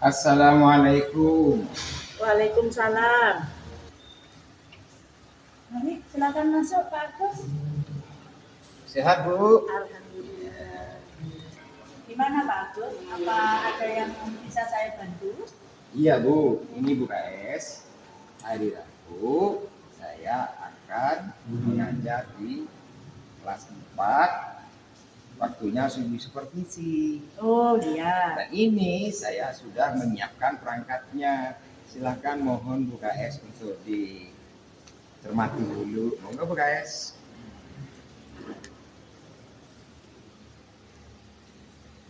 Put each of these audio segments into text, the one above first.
Assalamualaikum. Waalaikumsalam. Mari silakan masuk Pak Agus. Sehat, Bu? Alhamdulillah. Gimana Pak Agus? Apa ada yang bisa saya bantu? Iya, Bu. Ini Bu KS. Hari Rabu saya akan mengajar di kelas 4. Waktunya subuh supervisi. Oh iya. Dan ini saya sudah menyiapkan perangkatnya. Silakan mohon Bu KS untuk dicermati dulu. Monggo Bu KS.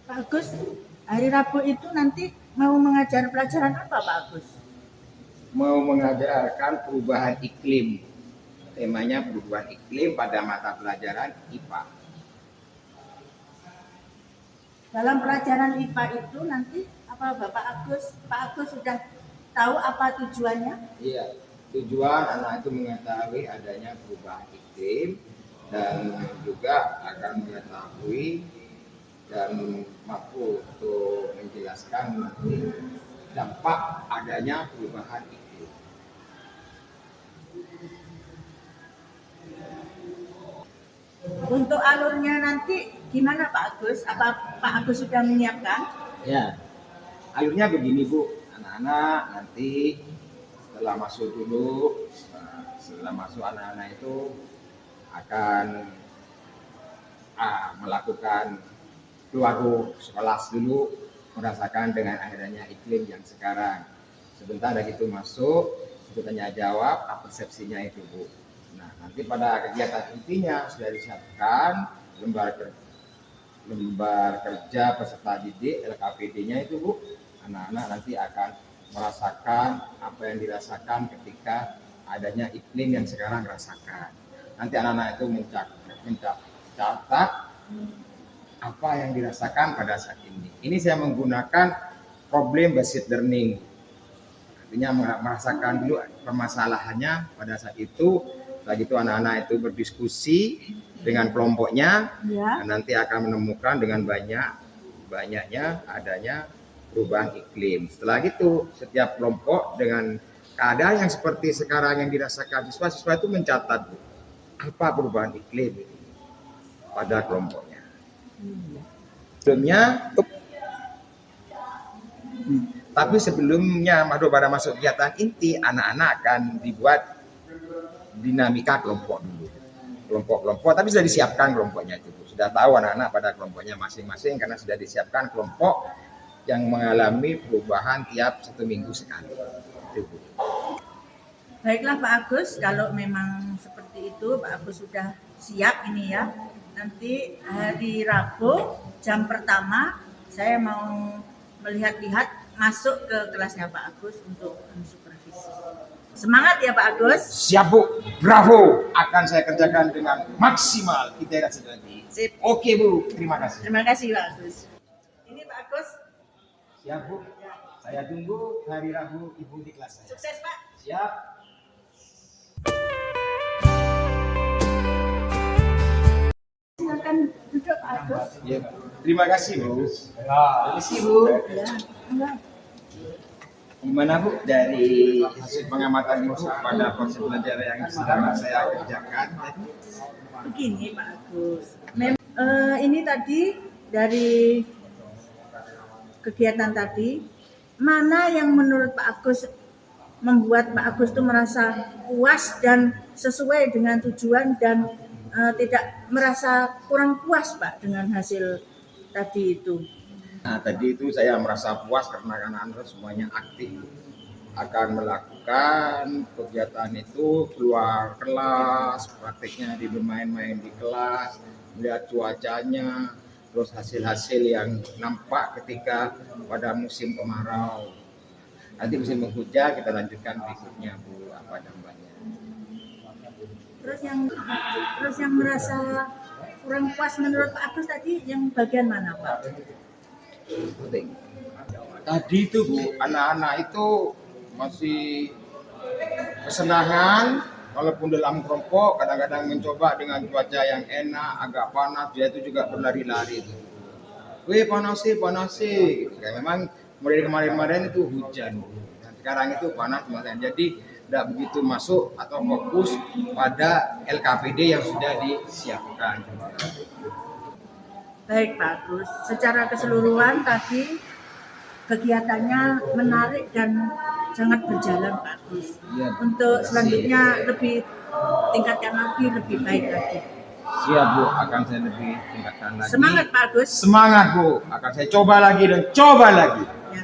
Pak Agus, hari Rabu itu nanti mau mengajar pelajaran apa Pak Agus? Mau mengajarkan perubahan iklim. Temanya perubahan iklim pada mata pelajaran IPA. Dalam pelajaran IPA itu nanti apa Pak Agus sudah tahu apa tujuannya? Iya, tujuan anak itu mengetahui adanya perubahan iklim dan juga akan mengetahui dan mampu untuk menjelaskan nanti dampak adanya perubahan iklim. Untuk alurnya nanti gimana Pak Agus? Apa Pak Agus sudah menyiapkan? Ya, alurnya begini Bu, anak-anak nanti setelah masuk dulu, setelah masuk anak-anak itu akan melakukan keluar sekolah dulu, merasakan dengan adanya iklim yang sekarang. Sebentar dari itu masuk, itu tanya jawab, apa persepsinya itu Bu. Nah, nanti pada kegiatan intinya sudah disiapkan lembar kerja peserta didik LKPD-nya itu Bu. Anak-anak nanti akan merasakan apa yang dirasakan ketika adanya iklim yang sekarang rasakan. Nanti anak-anak itu mencatat apa yang dirasakan pada saat ini. Ini saya menggunakan problem based learning. Artinya merasakan dulu permasalahannya pada saat itu. Setelah itu anak-anak itu berdiskusi dengan kelompoknya, Ya. dan nanti akan menemukan dengan banyaknya adanya perubahan iklim. Setelah itu setiap kelompok dengan keadaan yang seperti sekarang yang dirasakan siswa itu mencatat apa perubahan iklim pada kelompoknya. Sebelumnya pada masuk kegiatan inti, anak-anak akan dibuat dinamika kelompok dulu. Kelompok-kelompok, tapi sudah disiapkan kelompoknya itu. Sudah tahu anak-anak pada kelompoknya masing-masing karena sudah disiapkan kelompok yang mengalami perubahan tiap 1 minggu sekali. Itu. Baiklah Pak Agus, kalau memang seperti itu Pak Agus sudah siap ini ya. Nanti hari Rabu jam pertama saya mau melihat-lihat masuk ke kelasnya Pak Agus untuk supervisi. Semangat ya Pak Agus. Siap Bu, bravo. Akan saya kerjakan dengan maksimal. Kita lihat lagi. Sip. Oke Bu, terima kasih. Terima kasih Pak Agus. Ini Pak Agus. Siap Bu. Saya tunggu hari Rabu Ibu di kelas saya. Sukses Pak. Siap. Silakan duduk Pak Agus. Ya, terima kasih Bu. Terima kasih Bu. Ya, enggak. Gimana Bu dari hasil pengamatan Ibu pada proses belajar yang sedang saya kerjakan tadi? Begini Pak Agus. Ini tadi dari kegiatan tadi, mana yang menurut Pak Agus membuat Pak Agus itu merasa puas dan sesuai dengan tujuan dan tidak merasa kurang puas Pak dengan hasil tadi itu? Nah, tadi itu saya merasa puas karena anak-anak semuanya aktif akan melakukan kegiatan itu, keluar kelas, praktiknya di bermain-main di kelas, melihat cuacanya, terus hasil-hasil yang nampak ketika pada musim kemarau. Nanti musim penghujan kita lanjutkan berikutnya Bu, apa dampaknya. Terus yang merasa kurang puas menurut Pak Agus tadi yang bagian mana Pak? Penting. Tadi itu Bu, anak-anak itu masih kesenangan walaupun dalam kelompok, kadang-kadang mencoba dengan cuaca yang enak, agak panas, dia itu juga berlari-lari itu. Wih panas sih, gitu. Kayak memang Mulai kemarin-kemarin itu hujan, dan sekarang itu panas banget. Jadi tidak begitu masuk atau fokus pada LKPD yang sudah disiapkan. Baik Pak Agus, secara keseluruhan tadi kegiatannya menarik dan sangat berjalan Pak Agus. Ya, Untuk selanjutnya lebih tingkatkan lagi, lebih baik lagi. siap Bu, akan saya lebih tingkatkan lagi. Semangat Pak Agus. Semangat Bu, akan saya coba lagi dan coba lagi. Ya.